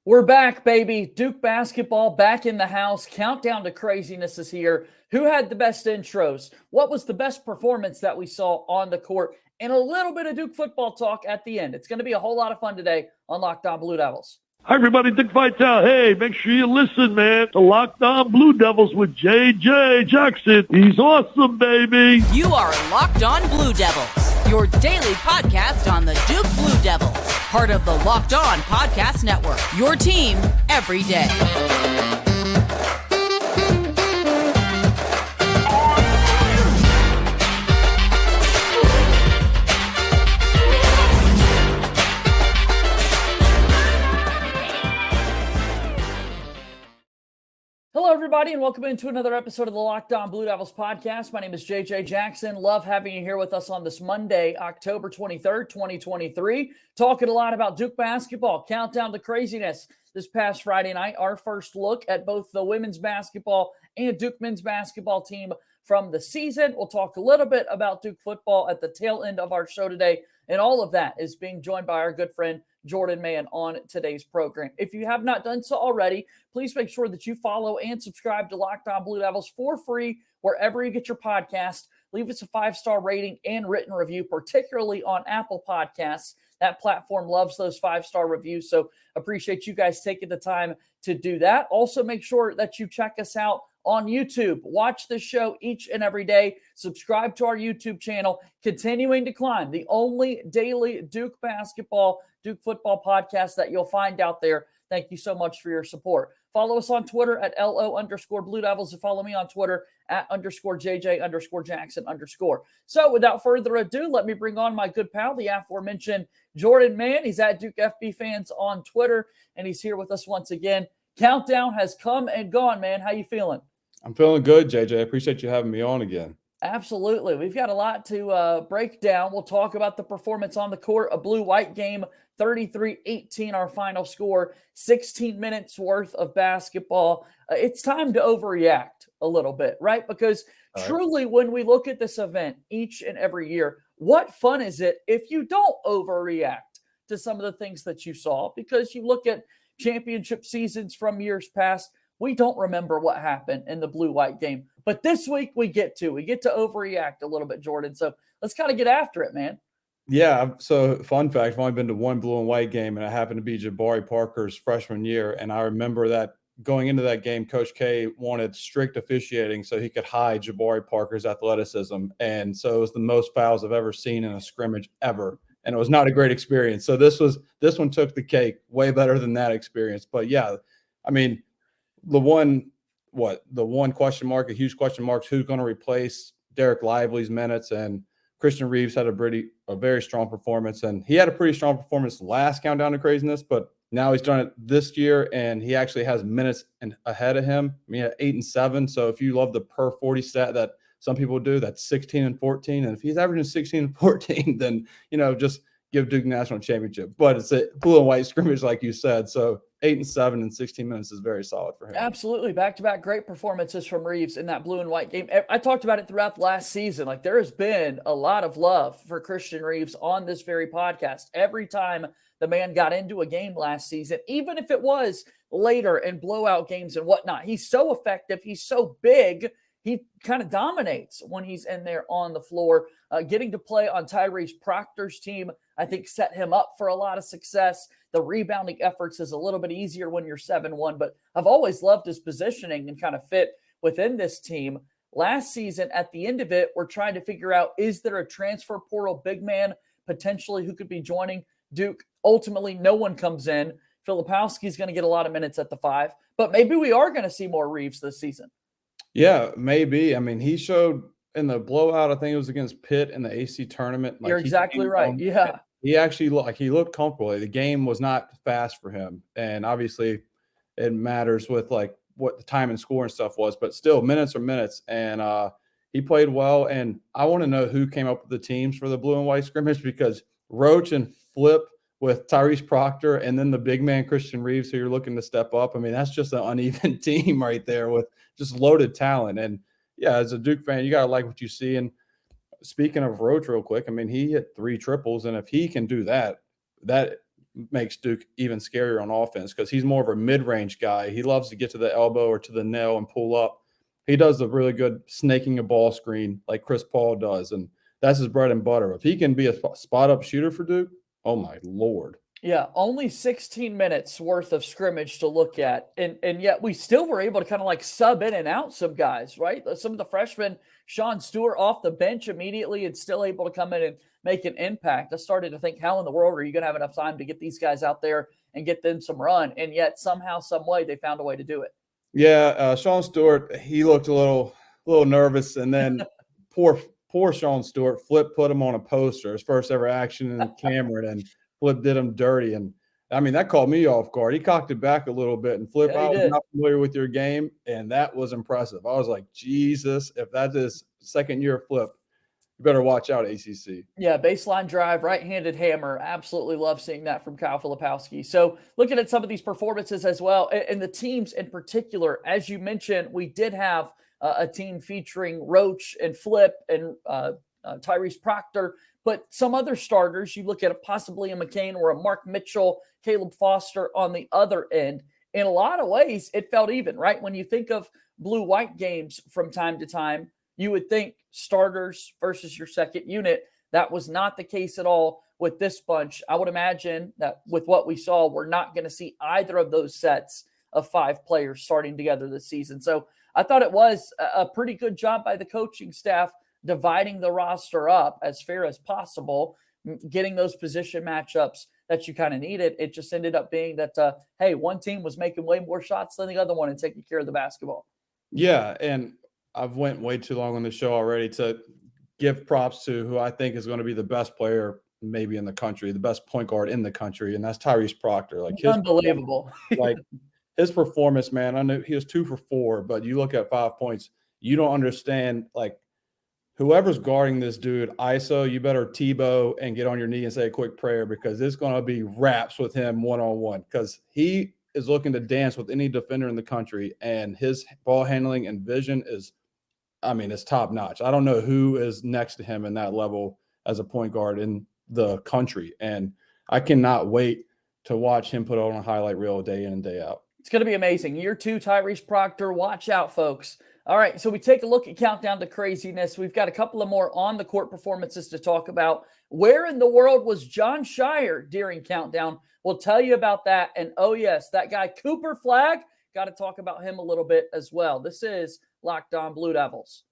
We're back, baby. Duke basketball back in the house. Countdown to craziness is here. Who had the best intros? What was the best performance that we saw on the court? And a little bit of Duke football talk at the end. It's going to be a whole lot of fun today on Locked On Blue Devils. Hi, everybody. Dick Vitale. Hey, make sure you listen, man, to Locked On Blue Devils with J.J. Jackson. He's awesome, baby. You are Locked On Blue Devils, your daily podcast on the Duke Blue Devils, part of the Locked On Podcast Network, your team every day. Hello, everybody, and welcome into another episode of the Locked On Blue Devils podcast. My name is JJ Jackson. Love having you here with us on this Monday, October 23rd, 2023. Talking a lot about Duke basketball, countdown to craziness. This past Friday night, our first look at both the women's basketball and Duke men's basketball team from the season. We'll talk a little bit about Duke football at the tail end of our show today, and all of that is being joined by our good friend Jordan Mann on today's program. If you have not done so already, please make sure that you follow and subscribe to Locked On Blue Devils for free wherever you get your podcast. Leave us a 5-star rating and written review, particularly on Apple Podcasts. That platform loves those 5-star reviews, so appreciate you guys taking the time to do that. Also, make sure that you check us out on YouTube. Watch this show each and every day. Subscribe to our YouTube channel. Continuing to climb, the only daily Duke basketball, Duke football podcast that you'll find out there. Thank you so much for your support. Follow us on Twitter at LO_Blue Devils and follow me on Twitter at _JJ_Jackson_. So without further ado, let me bring on my good pal, the aforementioned Jordan Mann. He's at Duke FB Fans on Twitter, and he's here with us once again. Countdown has come and gone, man. How you feeling? I'm feeling good, JJ. I appreciate you having me on again. Absolutely. We've got a lot to break down. We'll talk about the performance on the court, a blue-white game, 33-18 our final score, 16 minutes worth of basketball. It's time to overreact a little bit, right? Because truly, when we look at this event each and every year, what fun is it if you don't overreact to some of the things that you saw? Because you look at championship seasons from years past, we don't remember what happened in the blue-white game. But this week we get to overreact a little bit, Jordan. So let's kind of get after it, man. Yeah. So fun fact, I've only been to one blue and white game, and it happened to be Jabari Parker's freshman year. And I remember that going into that game, Coach K wanted strict officiating so he could hide Jabari Parker's athleticism. And so it was the most fouls I've ever seen in a scrimmage ever. And it was not a great experience. So this one took the cake, way better than that experience. But yeah, I mean, the one question mark, a huge question mark, is who's going to replace Derek Lively's minutes. And Christian Reeves had a very strong performance. And he had a pretty strong performance last countdown to craziness, but now he's done it this year, and he actually has minutes ahead of him. I mean, at 8 and 7. So if you love the per 40 stat that some people do, that's 16 and 14. And if he's averaging 16 and 14, then, just give Duke national championship. But it's a blue and white scrimmage, like you said. So 8 and 7 in 16 minutes is very solid for him. Absolutely. Back-to-back great performances from Reeves in that blue and white game. I talked about it throughout the last season. Like, there has been a lot of love for Christian Reeves on this very podcast. Every time the man got into a game last season, even if it was later in blowout games and whatnot, he's so effective. He's so big. He kind of dominates when he's in there on the floor. Getting to play on Tyrese Proctor's team, I think, set him up for a lot of success. The rebounding efforts is a little bit easier when you're 7-1, but I've always loved his positioning and kind of fit within this team. Last season, at the end of it, we're trying to figure out, is there a transfer portal big man potentially who could be joining Duke? Ultimately, no one comes in. Filipowski's going to get a lot of minutes at the 5, but maybe we are going to see more Reeves this season. Yeah, maybe. I mean, he showed in the blowout, I think it was against Pitt in the AC tournament. You're exactly right. Yeah. He actually looked comfortable. The game was not fast for him. And obviously it matters with like what the time and score and stuff was, but still minutes are minutes. And he played well. And I want to know who came up with the teams for the blue and white scrimmage, because Roach and Flip with Tyrese Proctor and then the big man Christian Reeves, who you're looking to step up. I mean, that's just an uneven team right there with just loaded talent. And yeah, as a Duke fan, you got to like what you see. And speaking of Roach real quick, I mean, he hit 3 triples. And if he can do that makes Duke even scarier on offense because he's more of a mid-range guy. He loves to get to the elbow or to the nail and pull up. He does a really good snaking a ball screen like Chris Paul does, and that's his bread and butter. If he can be a spot-up shooter for Duke, oh, my Lord. Yeah, only 16 minutes worth of scrimmage to look at. And yet we still were able to kind of like sub in and out some guys, right? Some of the freshmen, Sean Stewart off the bench immediately and still able to come in and make an impact. I started to think, how in the world are you going to have enough time to get these guys out there and get them some run? And yet somehow, some way, they found a way to do it. Yeah, Sean Stewart, he looked a little nervous, and then poor Sean Stewart, Flip put him on a poster, his first ever action in Cameron, and Flip did him dirty. And I mean, that caught me off guard. He cocked it back a little bit, and Flip, I was not familiar with your game, and that was impressive. I was like, Jesus, if that is second year Flip, you better watch out, ACC. Yeah, baseline drive, right-handed hammer. Absolutely love seeing that from Kyle Filipowski. So looking at some of these performances as well, and the teams in particular, as you mentioned, we did have a team featuring Roach and Flip and Tyrese Proctor, but some other starters, you look at possibly a McCain or a Mark Mitchell, Caleb Foster on the other end. In a lot of ways, it felt even, right? When you think of blue-white games from time to time, you would think starters versus your second unit. That was not the case at all with this bunch. I would imagine that with what we saw, we're not going to see either of those sets of 5 players starting together this season. So I thought it was a pretty good job by the coaching staff dividing the roster up as fair as possible, getting those position matchups that you kind of needed. It just ended up being that, hey, one team was making way more shots than the other one and taking care of the basketball. Yeah, and I've went way too long on the show already to give props to who I think is going to be the best player maybe in the country, the best point guard in the country, and that's Tyrese Proctor. Like unbelievable. Like his performance, man. I know he was 2 for 4, but you look at 5 points, you don't understand. Like whoever's guarding this dude, ISO, you better Tebow and get on your knee and say a quick prayer because it's going to be raps with him one-on-one because he is looking to dance with any defender in the country, and his ball handling and vision is, I mean, it's top notch. I don't know who is next to him in that level as a point guard in the country. And I cannot wait to watch him put on a highlight reel day in and day out. It's going to be amazing. Year 2, Tyrese Proctor. Watch out, folks. All right, so we take a look at Countdown to Craziness. We've got a couple of more on-the-court performances to talk about. Where in the world was Jon Scheyer during Countdown? We'll tell you about that. And, oh, yes, that guy Cooper Flagg, got to talk about him a little bit as well. This is Locked On Blue Devils.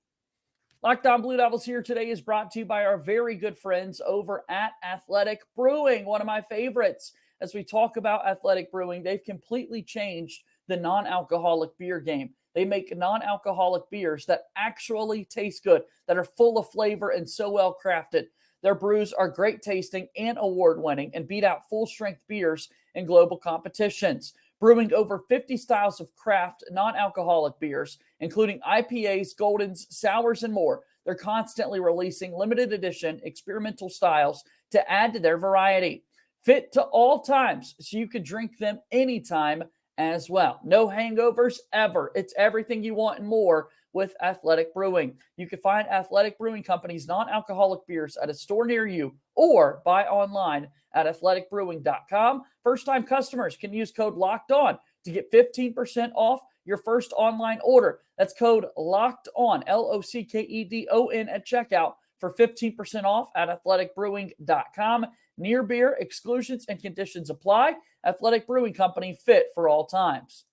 Locked On Blue Devils here today is brought to you by our very good friends over at Athletic Brewing, one of my favorites. As we talk about Athletic Brewing, they've completely changed the non-alcoholic beer game. They make non-alcoholic beers that actually taste good, that are full of flavor and so well crafted. Their brews are great tasting and award-winning and beat out full-strength beers in global competitions. Brewing over 50 styles of craft non-alcoholic beers, including IPAs, Goldens, sours, and more. They're constantly releasing limited edition experimental styles to add to their variety. Fit to all times, so you can drink them anytime as well. No hangovers ever. It's everything you want and more with Athletic Brewing. You can find Athletic Brewing Company's non-alcoholic beers at a store near you or buy online at athleticbrewing.com. First-time customers can use code LOCKEDON to get 15% off your first online order. That's code LOCKEDON, LOCKEDON at checkout for 15% off at athleticbrewing.com. Near beer, exclusions and conditions apply. Athletic Brewing Company, fit for all times.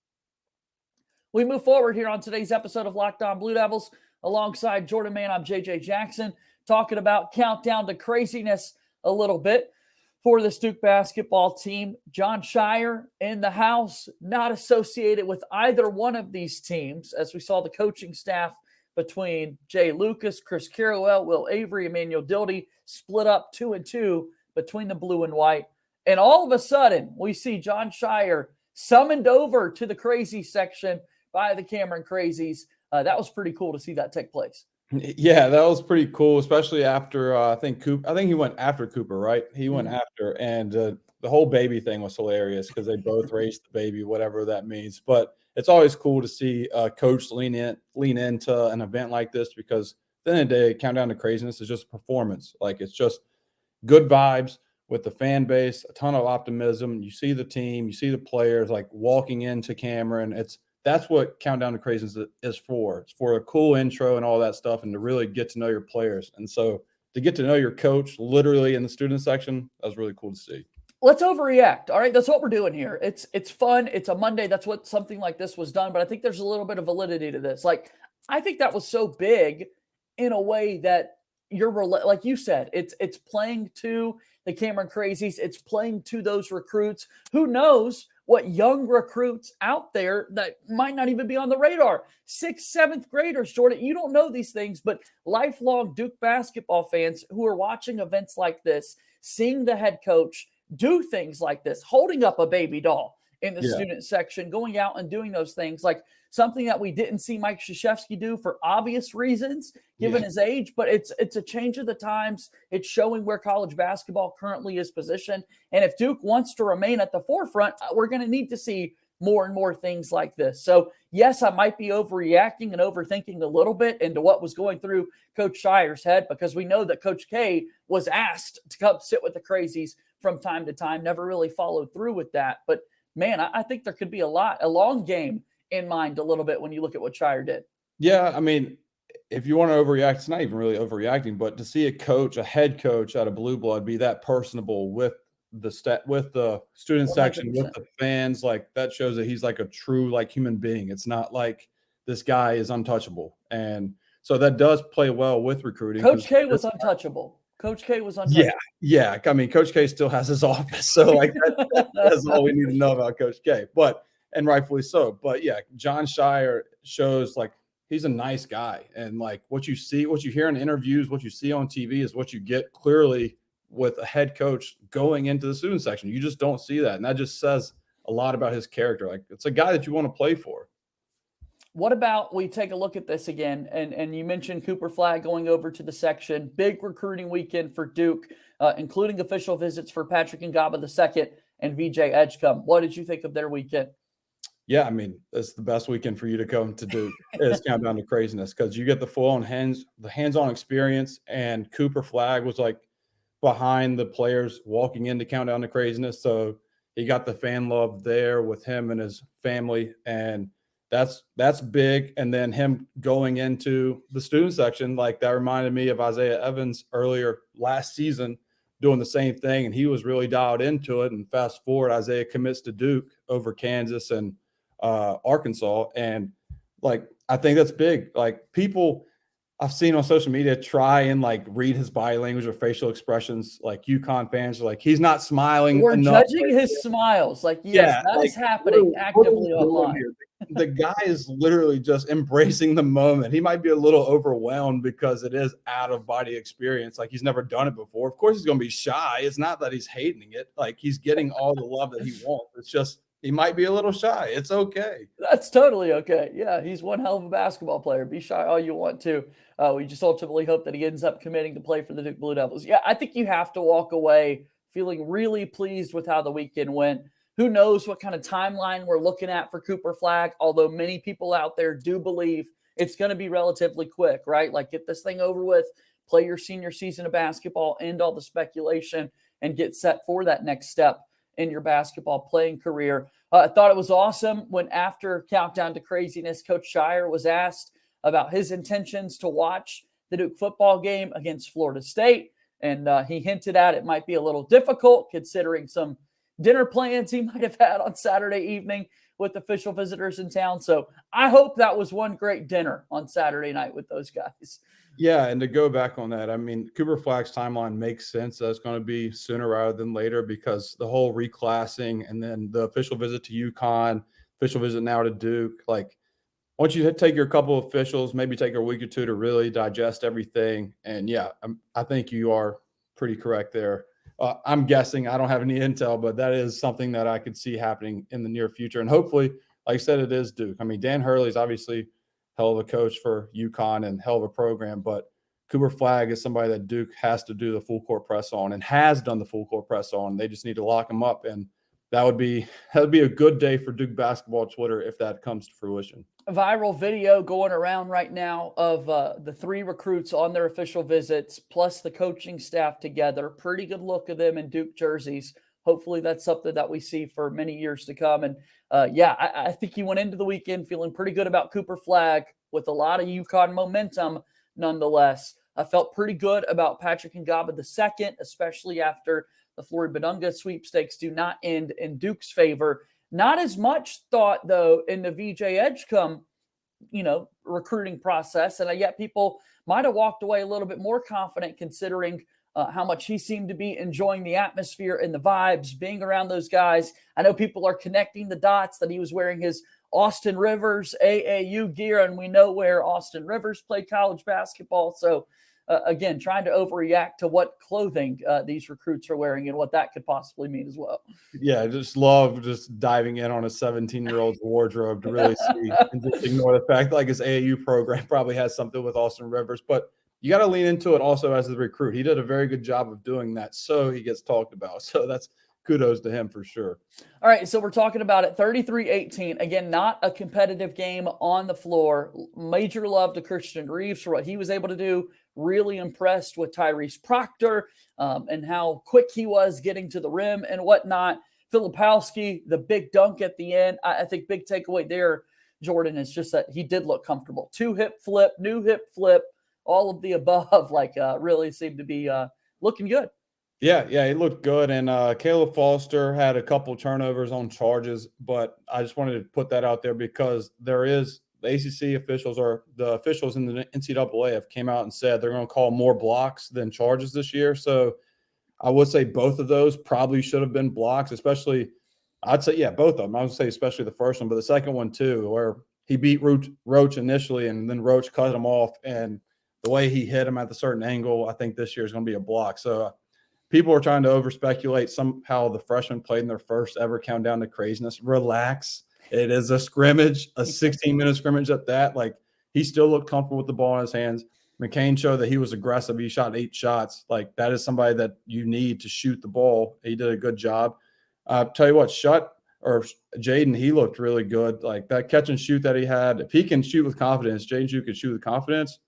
We move forward here on today's episode of Locked On Blue Devils. Alongside Jordan Mann, I'm JJ Jackson, talking about Countdown to Craziness a little bit for this Duke basketball team. Jon Scheyer in the house, not associated with either one of these teams, as we saw the coaching staff between Jay Lucas, Chris Carrawell, Will Avery, Emmanuel Dildy split up 2-2 between the blue and white. And all of a sudden, we see Jon Scheyer summoned over to the crazy section by the Cameron Crazies. That was pretty cool to see that take place. Yeah, that was pretty cool, especially after I think he went after Cooper, right? He went after, and the whole baby thing was hilarious because they both raised the baby, whatever that means. But it's always cool to see a coach lean into an event like this because at the end of the day, Countdown to Craziness is just a performance. Like it's just good vibes with the fan base, a ton of optimism. You see the team, you see the players like walking into Cameron. That's what Countdown to Craziness is for. It's for a cool intro and all that stuff, and to really get to know your players. And so to get to know your coach literally in the student section, that was really cool to see. Let's overreact. All right. That's what we're doing here. It's fun. It's a Monday. That's what something like this was done. But I think there's a little bit of validity to this. Like, I think that was so big in a way that like you said, it's playing to the Cameron Crazies. It's playing to those recruits. Who knows what young recruits out there that might not even be on the radar. 6th, 7th graders, Jordan. You don't know these things, but lifelong Duke basketball fans who are watching events like this, seeing the head coach do things like this, holding up a baby doll in the student section, going out and doing those things, like something that we didn't see Mike Krzyzewski do for obvious reasons, given his age, but it's a change of the times. It's showing where college basketball currently is positioned. And if Duke wants to remain at the forefront, we're going to need to see more and more things like this. So yes, I might be overreacting and overthinking a little bit into what was going through Coach Scheyer's head, because we know that Coach K was asked to come sit with the Crazies from time to time, never really followed through with that. But man, I think there could be a long game in mind a little bit when you look at what Scheyer did. Yeah, I mean, if you want to overreact, it's not even really overreacting, but to see a head coach out of Blue Blood be that personable with the student 100%. section, with the fans, like that shows that he's like a true like human being. It's not like this guy is untouchable. And so that does play well with recruiting. Coach K was untouchable. Coach K was untouchable. Yeah. I mean, Coach K still has his office. So like that's all we need to know about Coach K. And rightfully so. But yeah, Jon Scheyer shows like he's a nice guy. And like what you hear in interviews, what you see on TV is what you get clearly with a head coach going into the student section. You just don't see that. And that just says a lot about his character. Like it's a guy that you want to play for. What about we take a look at this again? And you mentioned Cooper Flagg going over to the section. Big recruiting weekend for Duke, including official visits for Patrick Ngaba II and VJ Edgecombe. What did you think of their weekend? Yeah, I mean, it's the best weekend for you to come to Duke is Countdown to Craziness, because you get the full-on hands-on experience. And Cooper Flagg was like behind the players walking into Countdown to Craziness. So he got the fan love there with him and his family. And that's big. And then him going into the student section, like that reminded me of Isaiah Evans earlier last season doing the same thing. And he was really dialed into it. And fast forward, Isaiah commits to Duke over Kansas and Arkansas. And like, I think that's big. Like people I've seen on social media try and like read his body language or facial expressions. Like UConn fans are like, he's not smiling. We're enough. judging his smiles. Like, yes, that is happening actively online. The guy is literally just embracing the moment. He might be a little overwhelmed because it is out of body experience. Like he's never done it before. Of course he's going to be shy. It's not that he's hating it. Like he's getting all the love that he wants. It's just, he might be a little shy. It's okay. That's totally okay. Yeah, he's one hell of a basketball player. Be shy all you want to. We just ultimately hope that he ends up committing to play for the Duke Blue Devils. Yeah, I think you have to walk away feeling really pleased with how the weekend went. Who knows what kind of timeline we're looking at for Cooper Flagg, although many people out there do believe it's going to be relatively quick, right? Like get this thing over with, play your senior season of basketball, end all the speculation, and get set for that next step in your basketball playing career. I thought it was awesome when after Countdown to Craziness, Coach Scheyer was asked about his intentions to watch the Duke football game against Florida State. And he hinted at it might be a little difficult considering some dinner plans he might have had on Saturday evening with official visitors in town. So I hope that was one great dinner on Saturday night with those guys. Yeah, and to go back on that, I mean, Cooper Flagg's timeline makes sense. That's going to be sooner rather than later because the whole reclassing and then the official visit to UConn, official visit now to Duke. Like, once you take your couple of officials, maybe take a week or two to really digest everything. And yeah, I think you are pretty correct there. I'm guessing, I don't have any intel, but that is something that I could see happening in the near future. And hopefully, like I said, it is Duke. I mean, Dan Hurley's obviously hell of a coach for UConn and hell of a program, but Cooper Flagg is somebody that Duke has to do the full court press on and has done the full court press on. They just need to lock him up. And that would be a good day for Duke basketball Twitter if that comes to fruition. A viral video going around right now of the 3 recruits on their official visits, plus the coaching staff together. Pretty good look of them in Duke jerseys. Hopefully that's something that we see for many years to come. And I think he went into the weekend feeling pretty good about Cooper Flagg with a lot of UConn momentum nonetheless. I felt pretty good about Patrick Ngaba II, especially after the Floyd Badunga sweepstakes do not end in Duke's favor. Not as much thought, though, in the VJ Edgecombe, recruiting process. And yet people might have walked away a little bit more confident considering how much he seemed to be enjoying the atmosphere and the vibes, being around those guys. I know people are connecting the dots that he was wearing his Austin Rivers AAU gear, and we know where Austin Rivers played college basketball. So, again, trying to overreact to what clothing these recruits are wearing and what that could possibly mean as well. Yeah, I just love just diving in on a 17-year-old's wardrobe to really see and just ignore the fact like his AAU program probably has something with Austin Rivers. But you got to lean into it also as the recruit. He did a very good job of doing that, so he gets talked about. So that's kudos to him for sure. All right, so we're talking about it, 33-18. Again, not a competitive game on the floor. Major love to Christian Reeves for what he was able to do. Really impressed with Tyrese Proctor and how quick he was getting to the rim and whatnot. Filipowski, the big dunk at the end. I think big takeaway there, Jordan, is just that he did look comfortable. 2-hip flip, new hip flip, all of the above, really seemed to be looking good. Yeah, he looked good. And Caleb Foster had a couple turnovers on charges, but I just wanted to put that out there because there is the ACC officials or the officials in the NCAA have came out and said they're going to call more blocks than charges this year. So I would say both of those probably should have been blocks, especially I'd say, both of them. I would say especially the first one, but the second one too, where he beat Roach initially and then Roach cut him off. And the way he hit him at the certain angle, I think this year is going to be a block. So people are trying to over-speculate somehow the freshmen played in their first ever countdown to craziness. Relax. It is a scrimmage, a 16-minute scrimmage at that. Like, he still looked comfortable with the ball in his hands. McCain showed that he was aggressive. He shot 8 shots. Like, that is somebody that you need to shoot the ball. He did a good job. Tell you what, Jaden, he looked really good. Like, that catch and shoot that he had, if he can shoot with confidence, Jaden Shoot can shoot with confidence,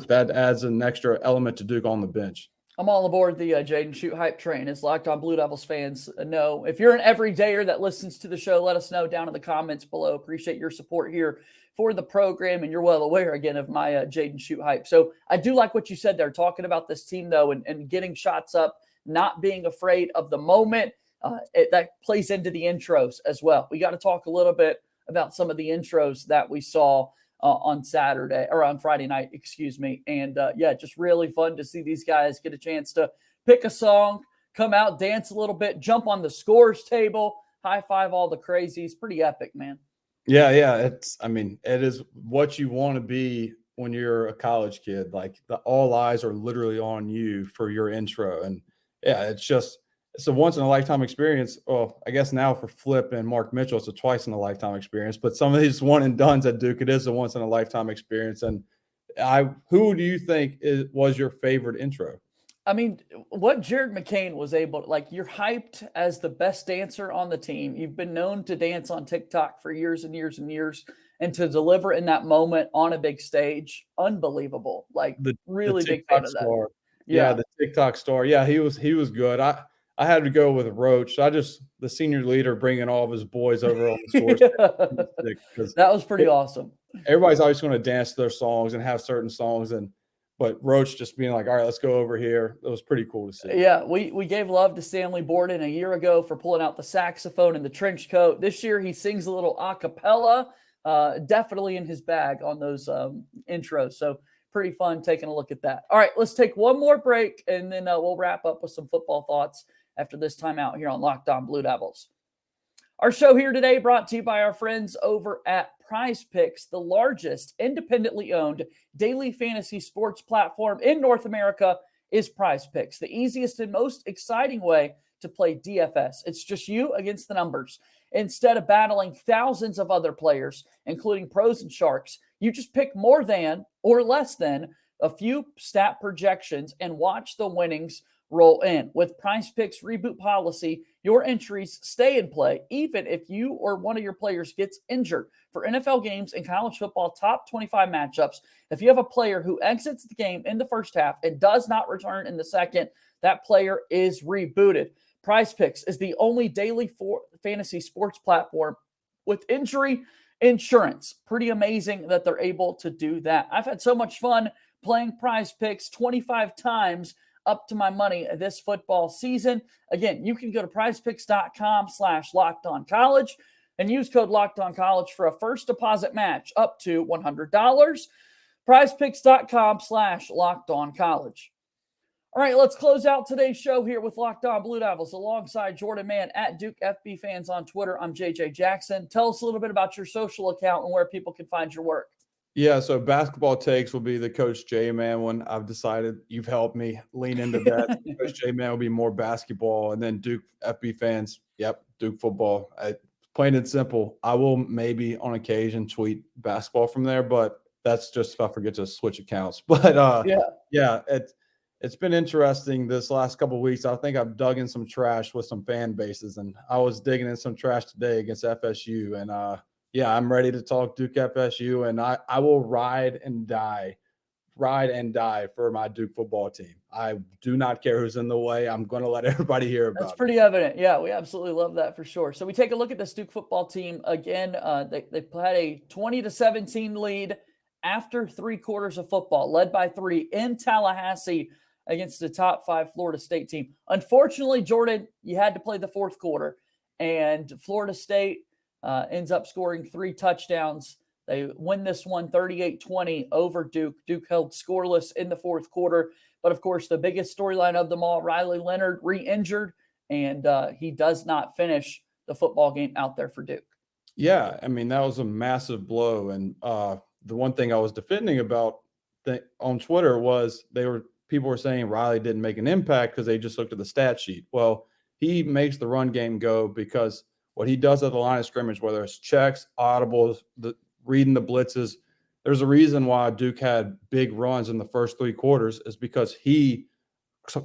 that adds an extra element to Duke on the bench. I'm all aboard the Jaden Shoot hype train. As Locked On Blue Devils fans know, if you're an everydayer that listens to the show, let us know down in the comments below. Appreciate your support here for the program, and you're well aware, again, of my Jaden Shoot hype. So I do like what you said there, talking about this team, though, and getting shots up, not being afraid of the moment. That plays into the intros as well. We got to talk a little bit about some of the intros that we saw on Friday night, And just really fun to see these guys get a chance to pick a song, come out, dance a little bit, jump on the scores table, high five all the crazies. Pretty epic, man. Yeah. It is what you want to be when you're a college kid. Like, all eyes are literally on you for your intro. And it's a once in a lifetime experience. Well, I guess now for Flip and Mark Mitchell, it's a twice in a lifetime experience. But some of these one and dones at Duke, it is a once in a lifetime experience. And who do you think was your favorite intro? I mean, what Jared McCain was able to, you're hyped as the best dancer on the team. You've been known to dance on TikTok for years and years and years, and to deliver in that moment on a big stage, unbelievable. Really big fan of that. Yeah, the TikTok star. Yeah, he was good. I had to go with Roach. The senior leader bringing all of his boys over on the scores. That was pretty awesome. Everybody's always going to dance to their songs and have certain songs, but Roach just being like, all right, let's go over here. It was pretty cool to see. Yeah, we gave love to Stanley Borden a year ago for pulling out the saxophone and the trench coat. This year he sings a little a cappella, definitely in his bag on those intros. So pretty fun taking a look at that. All right, let's take one more break, and then we'll wrap up with some football thoughts after this time out here on Locked On Blue Devils. Our show here today brought to you by our friends over at Prize Picks, the largest independently owned daily fantasy sports platform in North America is Prize Picks, the easiest and most exciting way to play DFS. It's just you against the numbers. Instead of battling thousands of other players, including pros and sharks, you just pick more than or less than a few stat projections and watch the winnings roll in. With Prize Picks reboot policy, your entries stay in play, even if you or one of your players gets injured. For NFL games and college football top 25 matchups, if you have a player who exits the game in the first half and does not return in the second, that player is rebooted. Prize Picks is the only daily fantasy sports platform with injury insurance. Pretty amazing that they're able to do that. I've had so much fun playing Prize Picks 25 times up to my money this football season. Again, you can go to prizepicks.com/lockedoncollege and use code LockedOnCollege for a first deposit match up to $100. prizepicks.com/lockedoncollege. All right, let's close out today's show here with Locked On Blue Devils alongside Jordan Mann at Duke FB Fans on Twitter. I'm JJ Jackson. Tell us a little bit about your social account and where people can find your work. Yeah, so basketball takes will be the Coach J Man one. I've decided you've helped me lean into that. Coach J Man will be more basketball, and then Duke FB Fans. Yep, Duke football. Plain and simple. I will maybe on occasion tweet basketball from there, but that's just if I forget to switch accounts. But yeah, it's been interesting this last couple of weeks. I think I've dug in some trash with some fan bases, and I was digging in some trash today against FSU. And yeah, I'm ready to talk Duke FSU, and I will ride and die for my Duke football team. I do not care who's in the way. I'm going to let everybody hear about it. That's pretty evident. Yeah, we absolutely love that for sure. So we take a look at this Duke football team again. They had a 20-17 lead after 3 quarters of football, led by 3 in Tallahassee against the top 5 Florida State team. Unfortunately, Jordan, you had to play the 4th quarter, and Florida State ends up scoring 3 touchdowns. They win this one 38-20 over Duke. Duke held scoreless in the 4th quarter. But, of course, the biggest storyline of them all, Riley Leonard re-injured, and he does not finish the football game out there for Duke. Yeah, I mean, that was a massive blow. And the one thing I was defending about on Twitter was people were saying Riley didn't make an impact because they just looked at the stat sheet. Well, he makes the run game go because what he does at the line of scrimmage, whether it's checks, audibles, reading the blitzes, there's a reason why Duke had big runs in the first 3 quarters is because he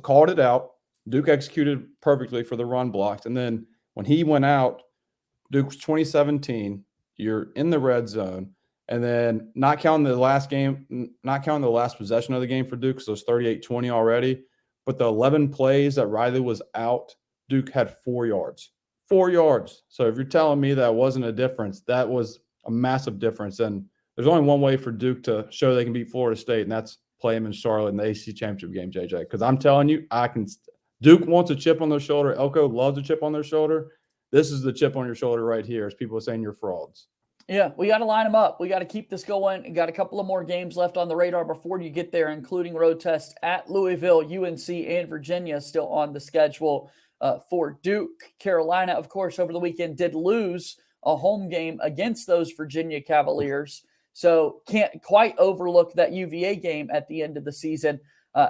called it out. Duke executed perfectly for the run blocks. And then when he went out, Duke's 2017, you're in the red zone. And then not counting the last possession of the game for Duke, so it's 38-20 already. But the 11 plays that Riley was out, Duke had 4 yards. 4 yards. So if you're telling me that wasn't a difference, that was a massive difference. And there's only one way for Duke to show they can beat Florida State, and that's play them in Charlotte in the ACC championship game, JJ. Because I'm telling you, Duke wants a chip on their shoulder. Elko loves a chip on their shoulder. This is the chip on your shoulder right here, as people are saying you're frauds. Yeah, we got to line them up. We got to keep this going. We got a couple of more games left on the radar before you get there, including road tests at Louisville, UNC, and Virginia still on the schedule for Duke. Carolina, of course, over the weekend did lose a home game against those Virginia Cavaliers. So can't quite overlook that UVA game at the end of the season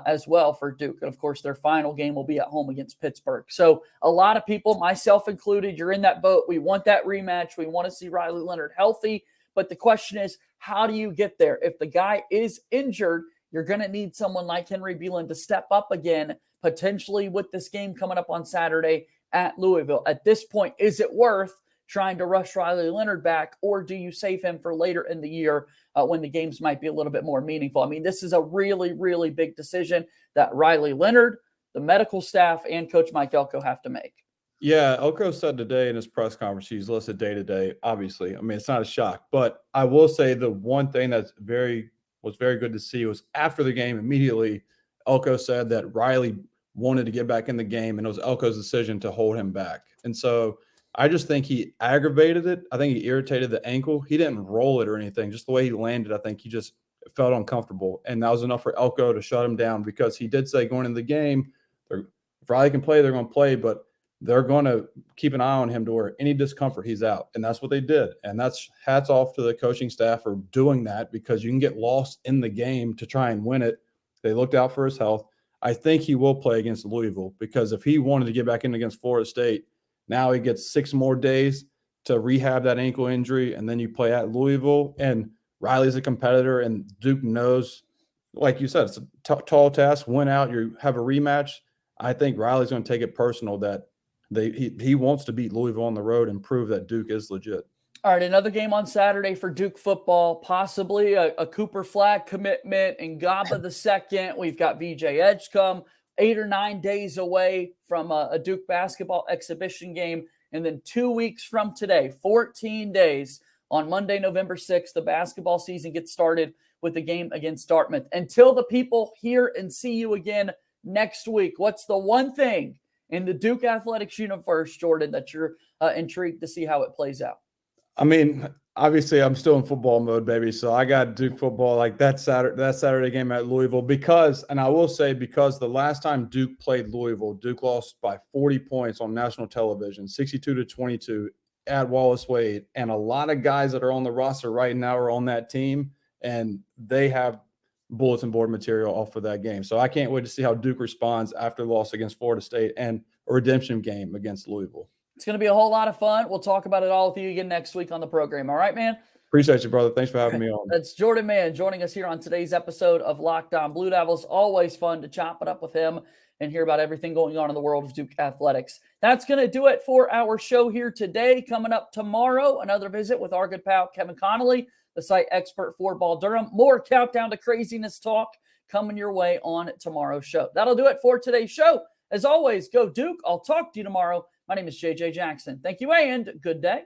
as well for Duke. And, of course, their final game will be at home against Pittsburgh. So a lot of people, myself included, you're in that boat. We want that rematch. We want to see Riley Leonard healthy. But the question is, how do you get there? If the guy is injured, you're going to need someone like Henry Beeland to step up again, potentially with this game coming up on Saturday at Louisville. At this point, is it worth trying to rush Riley Leonard back, or do you save him for later in the year when the games might be a little bit more meaningful? I mean, this is a really, really big decision that Riley Leonard, the medical staff, and Coach Mike Elko have to make. Yeah, Elko said today in his press conference, he's listed day-to-day, obviously. I mean, it's not a shock. But I will say the one thing was very good to see was after the game, immediately, Elko said that Riley wanted to get back in the game, and it was Elko's decision to hold him back. And so I just think he aggravated it. I think he irritated the ankle. He didn't roll it or anything. Just the way he landed, I think he just felt uncomfortable. And that was enough for Elko to shut him down, because he did say going into the game, if Riley can play, they're going to play, but they're going to keep an eye on him to where any discomfort, he's out. And that's what they did. And that's hats off to the coaching staff for doing that, because you can get lost in the game to try and win it. They looked out for his health. I think he will play against Louisville, because if he wanted to get back in against Florida State, now he gets 6 more days to rehab that ankle injury, and then you play at Louisville. And Riley's a competitor, and Duke knows, like you said, it's a tall task. Win out, you have a rematch. I think Riley's going to take it personal that he wants to beat Louisville on the road and prove that Duke is legit. All right, another game on Saturday for Duke football, possibly a Cooper Flagg commitment in Gaba the second. We've got VJ Edgecombe 8 or 9 days away from a Duke basketball exhibition game. And then 2 weeks from today, 14 days, on Monday, November 6th, the basketball season gets started with the game against Dartmouth. Until the people hear and see you again next week, what's the one thing in the Duke athletics universe, Jordan, that you're intrigued to see how it plays out? I mean, obviously, I'm still in football mode, baby. So I got Duke football like that Saturday game at Louisville because the last time Duke played Louisville, Duke lost by 40 points on national television, 62-22 at Wallace Wade. And a lot of guys that are on the roster right now are on that team, and they have bulletin board material off of that game. So I can't wait to see how Duke responds after the loss against Florida State and a redemption game against Louisville. It's going to be a whole lot of fun. We'll talk about it all with you again next week on the program. All right, man? Appreciate you, brother. Thanks for having me on. That's Jordan Mann joining us here on today's episode of Locked On Blue Devils. Always fun to chop it up with him and hear about everything going on in the world of Duke athletics. That's going to do it for our show here today. Coming up tomorrow, another visit with our good pal Kevin Connolly, the site expert for Ball Durham. More countdown to craziness talk coming your way on tomorrow's show. That'll do it for today's show. As always, go Duke. I'll talk to you tomorrow. My name is JJ Jackson. Thank you and good day.